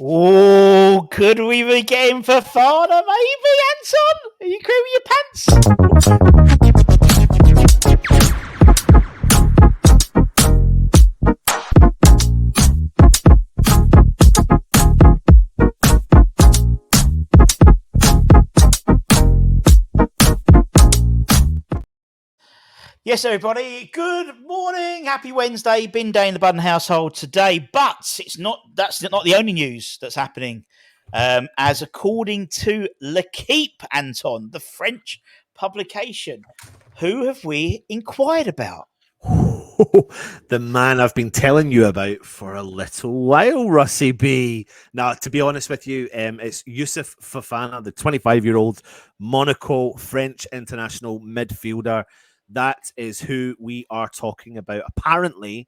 Oh, could we be getting Fofana, maybe, Anton? Are you creaming your pants? Yes, everybody. Good morning. Happy Wednesday. Bin day in the Budden household today, but that's not the only news that's happening. As according to L'Équipe, Anton, the French publication, who have we inquired about? The man I've been telling you about for a little while, Russie B. Now, to be honest with you, it's Youssouf Fofana, the 25-year-old Monaco French international midfielder. That is who we are talking about. Apparently,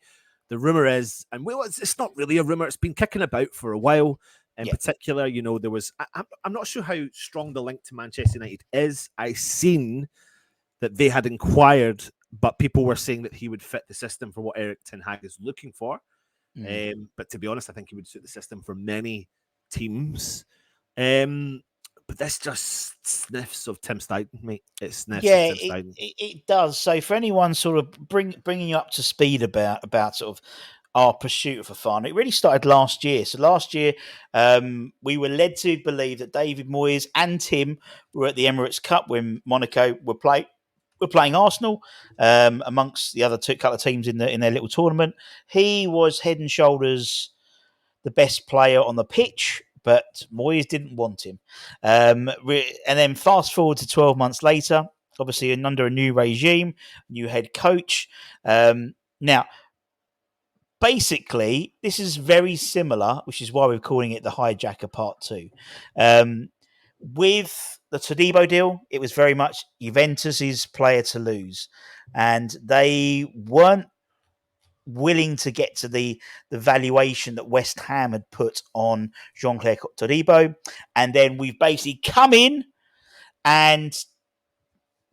the rumor is, and well, it's not really a rumor, it's been kicking about for a while. In particular, you know, there was, I'm not sure how strong the link to Manchester United is. I seen that they had inquired, but people were saying that he would fit the system for what Erik ten Hag is looking for. But to be honest, I think he would suit the system for many teams. But this just sniffs of Tim Steidten, mate. It sniffs of Tim Steidten. It does. So for anyone sort of bringing you up to speed about sort of our pursuit of Fofana, it really started last year. So last year, we were led to believe that David Moyes and Tim were at the Emirates Cup when Monaco were playing Arsenal amongst the other couple of teams in their little tournament. He was head and shoulders the best player on the pitch, but Moyes didn't want him. And then fast forward to 12 months later, obviously under a new regime, new head coach. Now, basically, this is very similar, which is why we're calling it the hijacker part 2. With the Todibo deal, it was very much Juventus's player to lose, and they weren't willing to get to the valuation that West Ham had put on Jean-Claire Todibo. And then we've basically come in and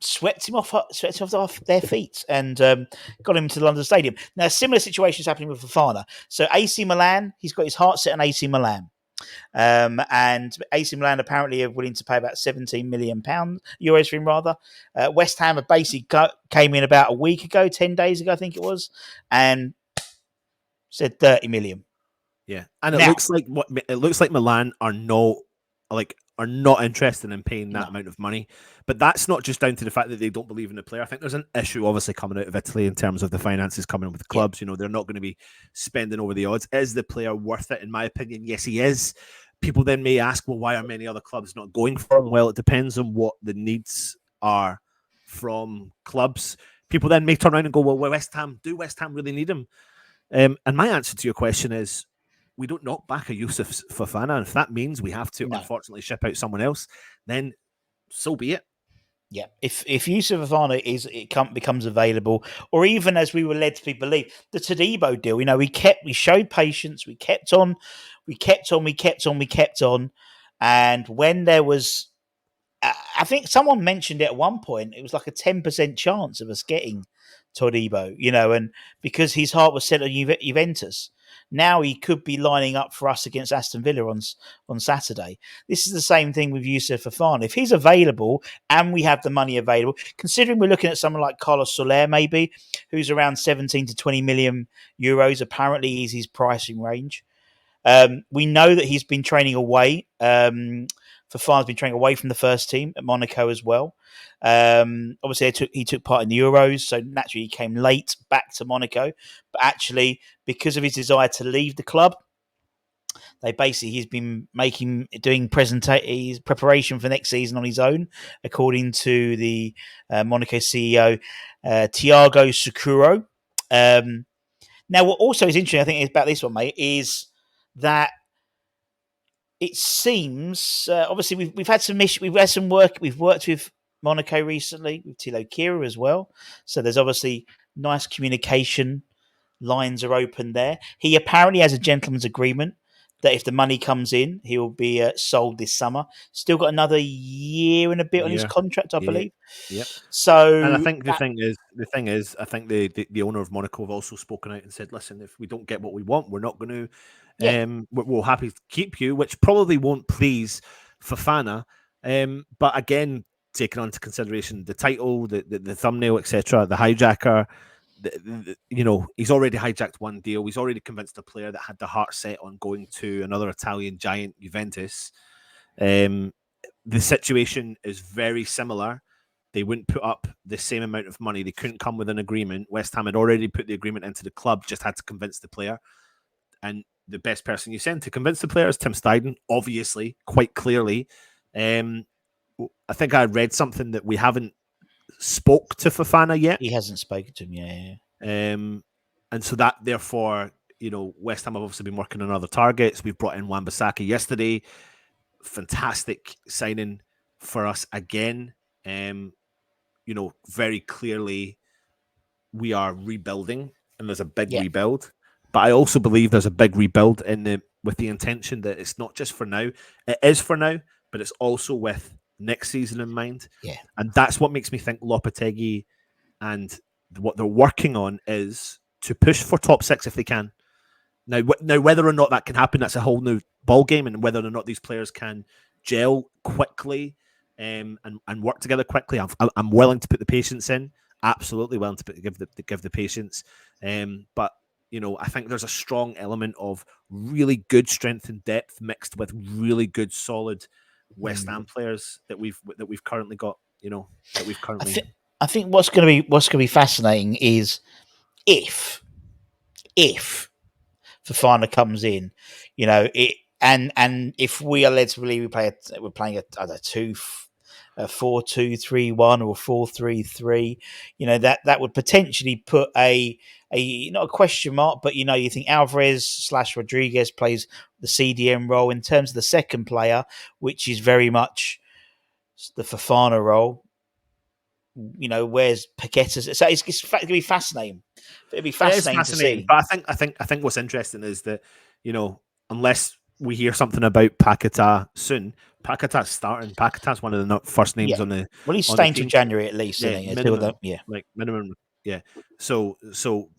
swept him off their feet and got him to the London Stadium. Now, a similar situation is happening with Fofana. So AC Milan, he's got his heart set on AC Milan. And AC Milan apparently are willing to pay about €17 million for him, rather. West Ham have basically came in about a week ago, 10 days ago, I think it was, and said 30 million. Yeah, and it looks like Milan are not interested in paying that amount of money. But that's not just down to the fact that they don't believe in the player. I think there's an issue obviously coming out of Italy in terms of the finances coming with the clubs. You know, they're not going to be spending over the odds. Is the player worth it? In my opinion, yes, he is. People then may ask, well, why are many other clubs not going for him? Well, it depends on what the needs are from clubs. People then may turn around and go, well, do West Ham really need him? And my answer to your question is, we don't knock back a Youssouf Fofana. And if that means we have to, unfortunately, ship out someone else, then so be it. Yeah, if Youssouf Fofana becomes available, or even as we were led to believe, the Todibo deal, you know, we showed patience, we kept on, and when there was, I think someone mentioned it at one point, it was like a 10% chance of us getting Todibo, you know, and because his heart was set on Juventus. Now he could be lining up for us against Aston Villa on Saturday. This is the same thing with Youssouf Fofana. If he's available and we have the money available, considering we're looking at someone like Carlos Soler, maybe, who's around 17 to 20 million euros, apparently is his pricing range. We know that he's been training away. Fofana's been training away from the first team at Monaco as well. Obviously, he took part in the Euros, so naturally he came late back to Monaco. But actually, because of his desire to leave the club, he's been doing preparation for next season on his own, according to the Monaco CEO Thiago Sakuro. Now, what also is interesting, I think, about this one, mate, is that it seems obviously we've had some work. We've worked with Monaco recently with Thilo Kehrer as well. So there's obviously nice communication lines are open there. He apparently has a gentleman's agreement that if the money comes in, he will be sold this summer. Still got another year and a bit on his contract, I believe. Yeah. So, and I think the thing is, I think the owner of Monaco have also spoken out and said, listen, if we don't get what we want, we're not going to Yeah. We're happy to keep you, which probably won't please Fofana. But again, taking on into consideration the title, the thumbnail, etc., the hijacker, he's already hijacked one deal. He's already convinced a player that had the heart set on going to another Italian giant, Juventus. The situation is very similar. They wouldn't put up the same amount of money. They couldn't come with an agreement. West Ham had already put the agreement into the club, just had to convince the player. And the best person you send to convince the player is Tim Steidten, obviously, quite clearly. I think I read something that we haven't spoke to Fofana yet. He hasn't spoken to him yet. And so that, therefore, West Ham have obviously been working on other targets. We've brought in Wan-Bissaka yesterday. Fantastic signing for us again. Very clearly we are rebuilding, and there's a big rebuild. But I also believe there's a big rebuild with the intention that it's not just for now. It is for now, but it's also with next season in mind. Yeah. And that's what makes me think Lopetegui and what they're working on is to push for top six if they can. Now, whether or not that can happen, that's a whole new ball game, and whether or not these players can gel quickly and work together quickly. I'm willing to put the patience in. Absolutely willing to give the patience. But I think there's a strong element of really good strength and depth mixed with really good, solid West Ham players that we've currently got. That we've currently. I think what's going to be fascinating is if Fofana comes in, and if we are led to believe we're playing a 4-2-3-1 or 4-3-3, that would potentially put a not a question mark, but you think Alvarez/Rodriguez plays the CDM role in terms of the second player, which is very much the Fofana role. Where's Paqueta's? So it's going to be fascinating. It'll be fascinating to see. But I think what's interesting is that unless we hear something about Paqueta soon, Paqueta's starting. Paqueta's one of the first names on the. Well, he's staying till January at least. Minimum. Minimum. Yeah. So,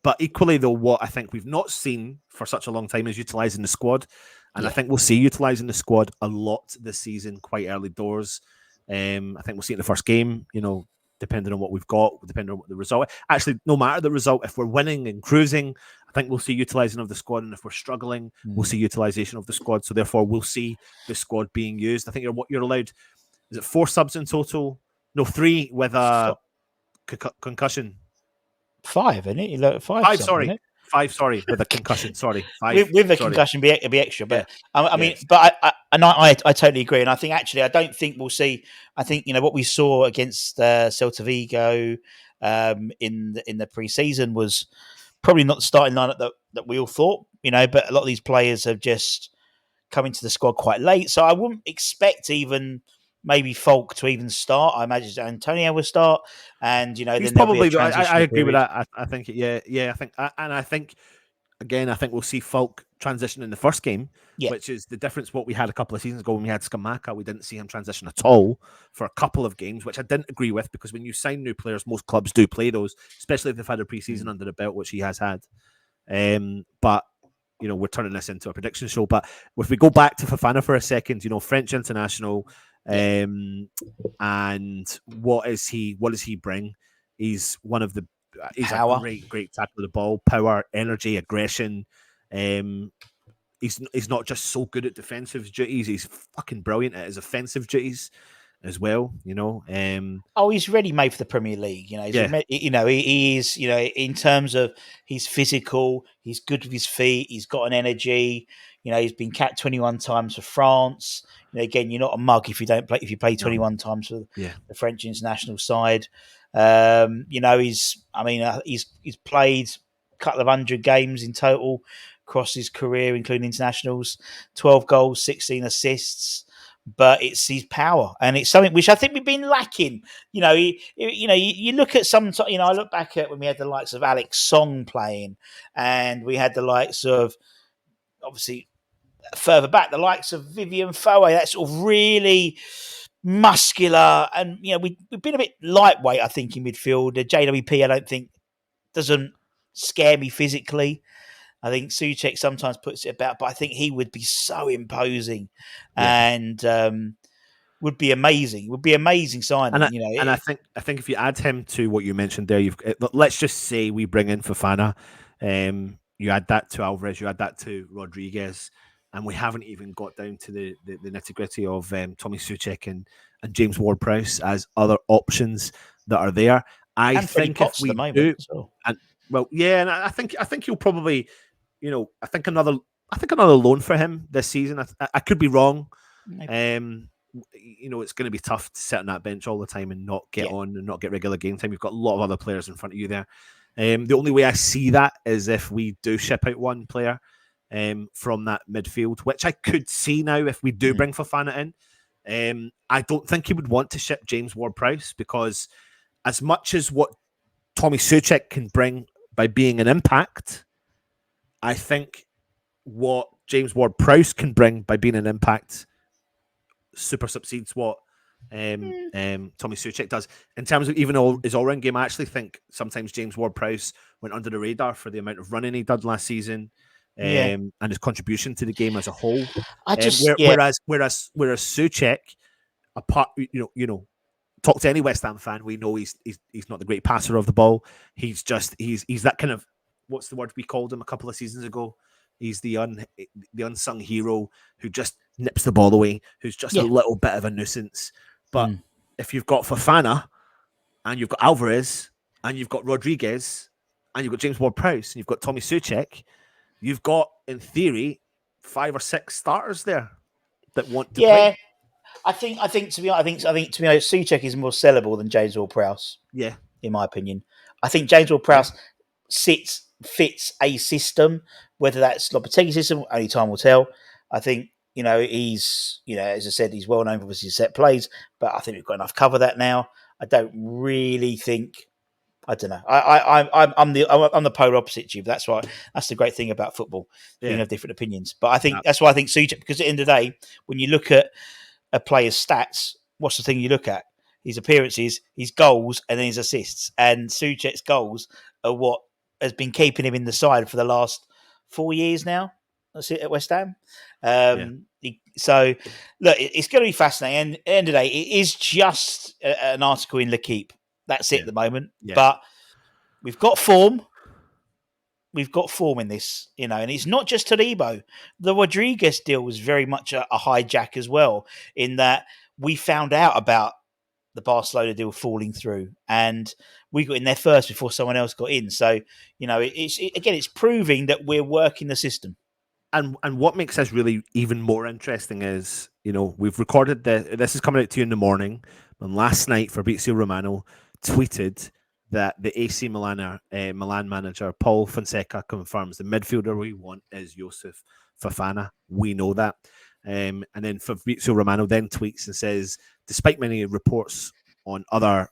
but equally though, what I think we've not seen for such a long time is utilising the squad, and I think we'll see utilising the squad a lot this season, quite early doors. I think we'll see it in the first game. Depending on what we've got, depending on what the result. Actually, no matter the result, if we're winning and cruising, I think we'll see utilising of the squad, and if we're struggling, we'll see utilisation of the squad. So therefore, we'll see the squad being used. I think you're allowed. Is it 4 subs in total? No, 3 with a concussion. 5, isn't it? You look at 5. Sorry. 5, sorry, with a concussion. Sorry, 5 with a concussion, be extra. But I mean, yes. but I totally agree, and I think actually I don't think we'll see. I think what we saw against Celta Vigo in the pre-season was probably not the starting lineup that we all thought. But a lot of these players have just come into the squad quite late, so I wouldn't expect even maybe Falk to even start. I imagine Antonio will start, and he's then probably. I agree with that. I think I think again, I think we'll see Falk transition in the first game, which is the difference. What we had a couple of seasons ago when we had Scamacca, we didn't see him transition at all for a couple of games, which I didn't agree with, because when you sign new players, most clubs do play those, especially if they've had a pre-season under the belt, which he has had. But we're turning this into a prediction show. But if we go back to Fofana for a second, French international. And what does he bring? He's one of the power. A great tackle of the ball, power, energy, aggression. He's not just so good at defensive duties, he's fucking brilliant at his offensive duties as well. He's ready made for the Premier League. He is. In terms of he's physical, he's good with his feet, he's got an energy. He's been capped 21 times for France. Again, you're not a mug if you don't play. If you play 21 times for the French international side, he's played a couple of 100 games in total across his career, including internationals. 12 goals, 16 assists. But it's his power, and it's something which I think we've been lacking. You look at some. I look back at when we had the likes of Alex Song playing, and we had the likes of, obviously, further back, the likes of Vivian Foe, that sort of really muscular, and we've been a bit lightweight, I think, in midfield. JWP, I don't think, doesn't scare me physically. I think Souček sometimes puts it about, but I think he would be so imposing, Yeah. and would be amazing. Would be amazing signing. And I think if you add him to what you mentioned there, let's just say we bring in Fofana, you add that to Alvarez, you add that to Rodriguez, and we haven't even got down to the nitty gritty of Tommy Souček and James Ward-Prowse as other options that are there. I and Freddie think if Potts at we the moment do, as well. and well, yeah, and I think he'll probably, I think another loan for him this season. I could be wrong. Maybe. It's going to be tough to sit on that bench all the time and not get Yeah. on and not get regular game time. You've got a lot of other players in front of you there. The only way I see that is if we do ship out one player from that midfield, which I could see now if we do bring Fofana in. I don't think he would want to ship James Ward-Prowse, because as much as what Tommy Souček can bring by being an impact, I think what James Ward-Prowse can bring by being an impact super succeeds what Tommy Souček does. In terms of even his all-round game, I actually think sometimes James Ward-Prowse went under the radar for the amount of running he did last season, and his contribution to the game as a whole. Whereas Souček, apart, talk to any West Ham fan, we know he's not the great passer of the ball. He's that kind of, what's the word we called him a couple of seasons ago? He's the unsung hero who just nips the ball away, who's just a little bit of a nuisance. But if you've got Fofana, and you've got Alvarez, and you've got Rodriguez, and you've got James Ward-Prowse, and you've got Tommy Souček, you've got, in theory, 5 or 6 starters there that want to play. I think to be honest, Souček is more sellable than James Ward-Prowse. Yeah, in my opinion, I think James Ward-Prowse fits a system. Whether that's Lopetegui's system, only time will tell. I think he's as I said, he's well known for his set plays, but I think we've got enough cover that now. I don't really think. I don't know. I'm the polar opposite to you. But that's the great thing about football. You can have different opinions, but I think that's why I think Souček, because at the end of the day, when you look at a player's stats, what's the thing you look at? His appearances, his goals, and then his assists. And Souček's goals are what has been keeping him in the side for the last 4 years now. That's it at West Ham. So, look, it's going to be fascinating. And at the end of the day, it is just an article in L'Équipe. That's it at the moment. Yeah. But we've got form. We've got form in this, and it's not just Todibo. The Rodriguez deal was very much a hijack as well, in that we found out about the Barcelona deal falling through, and we got in there first before someone else got in. So, it's proving that we're working the system. And what makes this really even more interesting is, we've recorded this is coming out to you in the morning, and last night Fabrizio Romano tweeted that the AC Milan manager Paul Fonseca confirms the midfielder we want is Youssouf Fofana. We know that. And then Fabrizio Romano then tweets and says, despite many reports on other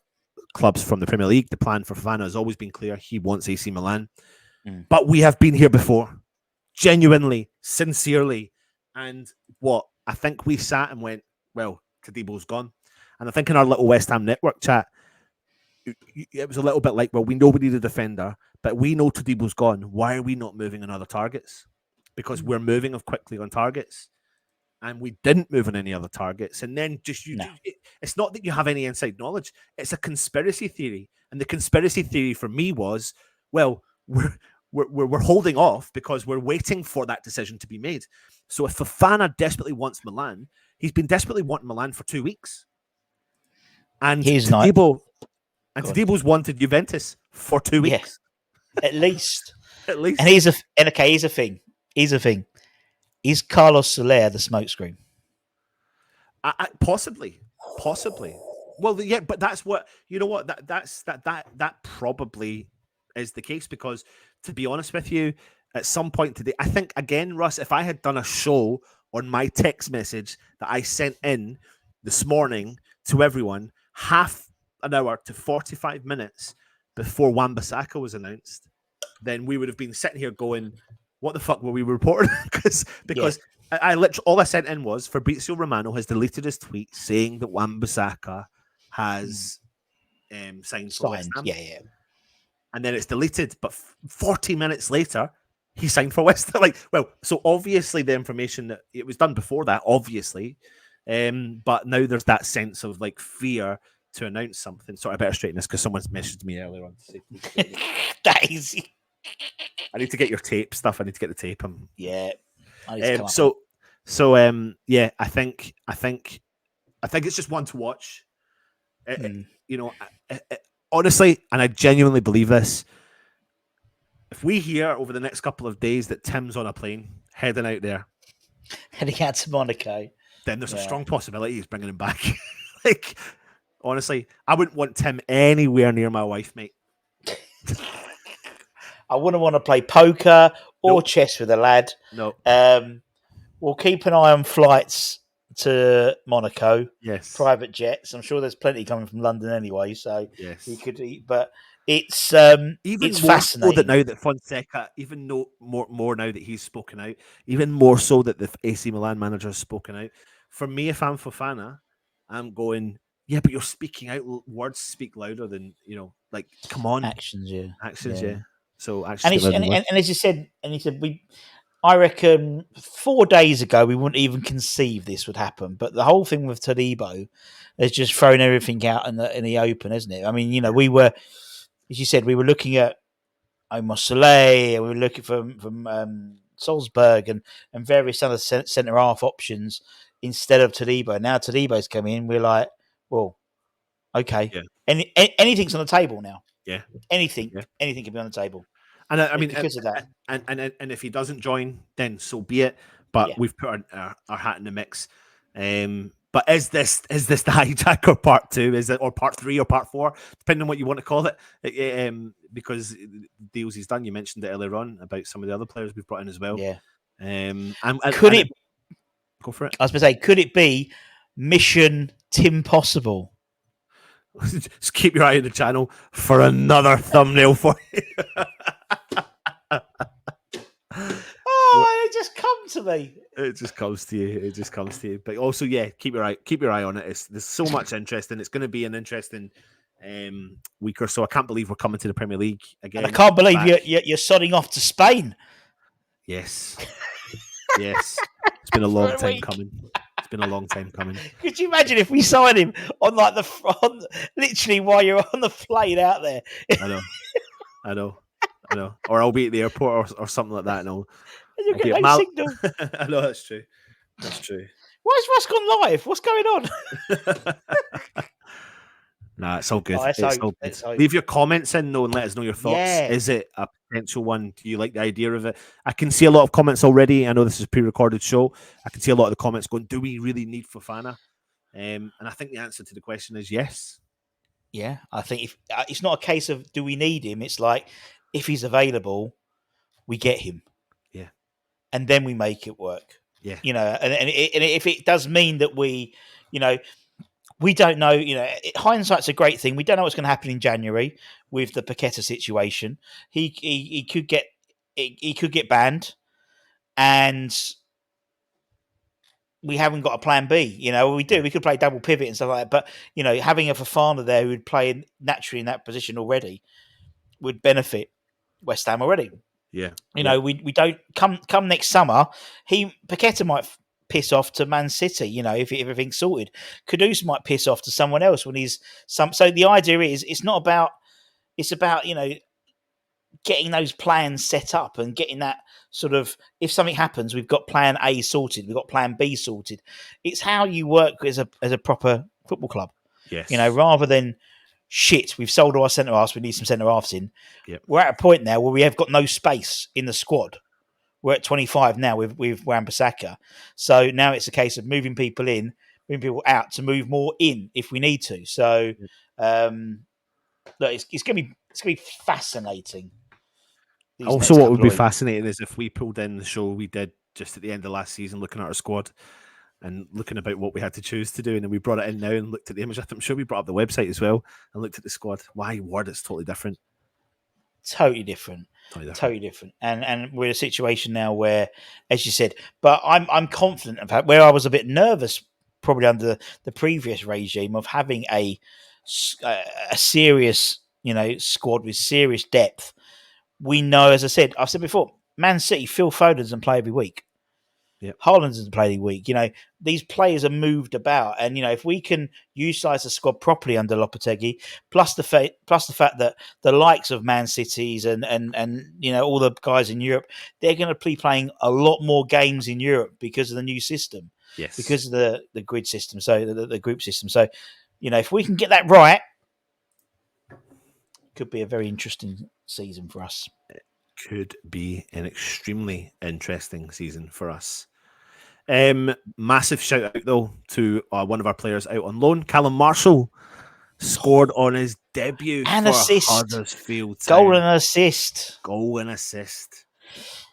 clubs from the Premier League, the plan for Fofana has always been clear. He wants AC Milan. But we have been here before, genuinely, sincerely. And I think we sat and went, well, Todibo's gone. And I think in our little West Ham network chat, it was a little bit like, well, we know we need a defender, but we know Todibo's gone. Why are we not moving on other targets? Because we're moving quickly on targets. And we didn't move on any other targets. And then it's not that you have any inside knowledge. It's a conspiracy theory. And the conspiracy theory for me was, well, we're holding off because we're waiting for that decision to be made. So if Fofana desperately wants Milan, he's been desperately wanting Milan for 2 weeks. And Todibo's wanted Juventus for 2 weeks. At least. At least. And here's a thing. Is Carlos Soler the smokescreen? Possibly. Well, yeah, but that's what that probably is the case, because to be honest with you, at some point today, I think again, Russ, if I had done a show on my text message that I sent in this morning to everyone, half an hour to 45 minutes before Wan-Bissaka was announced, then we would have been sitting here going, what the fuck were we reporting? because I literally, all I sent in was Fabrizio Romano has deleted his tweet saying that Wan-Bissaka has signed for West Ham. Yeah. And then it's deleted, but 40 minutes later, he signed for West Ham. So obviously the information that it was done before that, obviously, but now there's that sense of like fear to announce something. So I better straighten this because someone's messaged me earlier on to say, Daisy. I need to get your tape stuff. I need to get the tape. Yeah, I need to come up. Yeah, I think it's just one to watch. Honestly, and I genuinely believe this. If we hear over the next couple of days that Tim's on a plane heading out there, heading out to Monaco, then there's a strong possibility he's bringing him back. Like, honestly, I wouldn't want Tim anywhere near my wife, mate. I wouldn't want to play poker or chess with a lad. No. We'll keep an eye on flights to Monaco. Yes. Private jets. I'm sure there's plenty coming from London anyway, so yes, we could eat. But it's even it's more fascinating. So that now that Fonseca, even more now that he's spoken out, even more so that the AC Milan manager has spoken out. For me, if I'm Fofana, I'm going, yeah, but you're speaking out. Words speak louder than, like, come on. Actions, yeah. So actions. And as you said, I reckon 4 days ago we wouldn't even conceive this would happen. But the whole thing with Todibo has just thrown everything out in the open, isn't it? I mean, we were, as you said, we were looking at Omar Saleh, and we were looking from Salzburg and various other centre half options instead of Todibo. Now Todibo's come in, we're like, well, okay, anything's on the table now. Yeah, anything can be on the table. And I mean, because of that, and if he doesn't join, then so be it. But we've put our hat in the mix. But is this the hijacker part 2? Is it, or part 3 or part 4, depending on what you want to call it? Because the deals he's done, you mentioned it earlier on about some of the other players we've brought in as well. Yeah. Could it? Go for it. I was going to say, could it be Mission Tim Possible? Just keep your eye on the channel for another thumbnail for you. Oh, it just comes to me. It just comes to you. But also, keep your eye on it. There's so much interest, and it's going to be an interesting week or so. I can't believe we're coming to the Premier League again. And I can't believe you're sodding off to Spain. Yes. It's been a long time coming. It's been a long time coming. Could you imagine if we signed him on literally while you're on the plane out there? I know. Or I'll be at the airport or something like that. No, you'll get no signal. I know that's true. Why is Ross gone live? What's going on? Nah, it's all good. It's all good. Leave your comments in though and let us know your thoughts. Yeah. Is it a potential one? Do you like the idea of it? I can see a lot of comments already. I know this is a pre-recorded show. I can see a lot of the comments going, do we really need Fofana? And I think the answer to the question is yes. Yeah, I think if it's not a case of do we need him, it's like if he's available, we get him. Yeah. And then we make it work. Yeah. And if it does mean that we don't know, hindsight's a great thing. We don't know what's going to happen in January with the Paqueta situation. He could get banned, and we haven't got a plan B. We do. We could play double pivot and stuff like that. But having a Fofana there who'd play naturally in that position already would benefit West Ham already. Yeah. We don't come next summer. Paqueta might piss off to Man City, if everything's sorted. Kudus might piss off to someone else when he's some. So the idea is, it's about getting those plans set up and getting that sort of, if something happens, we've got plan A sorted, we've got plan B sorted. It's how you work as a proper football club. Yes. Rather than shit, we've sold all our centre halves, we need some centre halves in. Yep. We're at a point now where we have got no space in the squad. We're at 25 now with Wan-Bissaka. So now it's a case of moving people in, moving people out to move more in if we need to. So look, it's going to be fascinating. Also, what would be fascinating is if we pulled in the show we did just at the end of last season, looking at our squad and looking about what we had to choose to do, and then we brought it in now and looked at the image. I'm sure we brought up the website as well and looked at the squad. My word, it's totally different. Totally different. And we're in a situation now where, as you said, but I'm confident of where I was a bit nervous probably under the previous regime of having a serious, squad with serious depth. We know, as I've said before, Man City, Phil Foden doesn't play every week. Yep. Haaland doesn't play every week. These players are moved about, and if we can utilise the squad properly under Lopetegui, plus the fact that the likes of Man Cities and all the guys in Europe, they're going to be playing a lot more games in Europe because of the new system, because of the grid system, so the group system. So, if we can get that right, it could be a very interesting season for us. Could be an extremely interesting season for us. Massive shout out though to one of our players out on loan, Callum Marshall, scored on his debut and for assist, Huddersfield Town. goal and assist.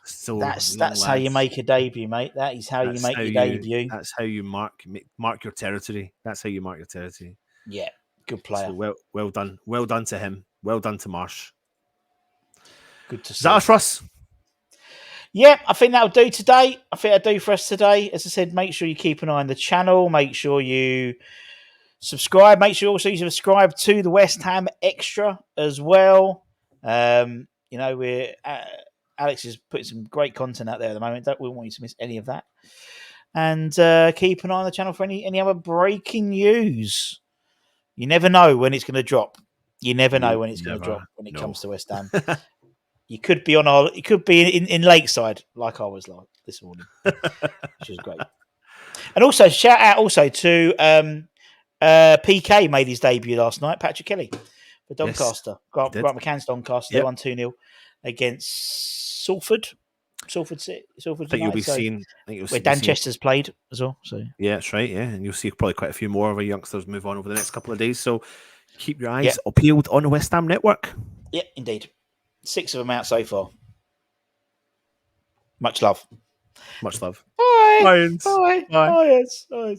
So that's how you make a debut, mate. That is how you make your debut. That's how you mark your territory. That's how you mark your territory. Yeah, good player. So well done to him. Well done to Marsh. Good to see. Is that us, Russ? Yeah, I think that'll do today. I think that'll do for us today. As I said, make sure you keep an eye on the channel. Make sure you subscribe. Make sure also you subscribe to the West Ham Extra as well. We're Alex is putting some great content out there at the moment. We don't want you to miss any of that. And keep an eye on the channel for any other breaking news. You never know when it's going to drop. You never know when it's going to drop when it comes to West Ham. You could be in Lakeside, like I was like this morning, which was great. And also shout out also to PK made his debut last night. Patrick Kelly for Doncaster, Grant McCann's Doncaster. They won 2-0 against Salford. Salford United. You'll be seeing where Dan Chester's played as well. So yeah, that's right. Yeah, and you'll see probably quite a few more of our youngsters move on over the next couple of days. So keep your eyes peeled on the West Ham network. Yeah, indeed. 6 of them out so far. Much love. Much love. Bye. Bye. Bye. Bye. Bye.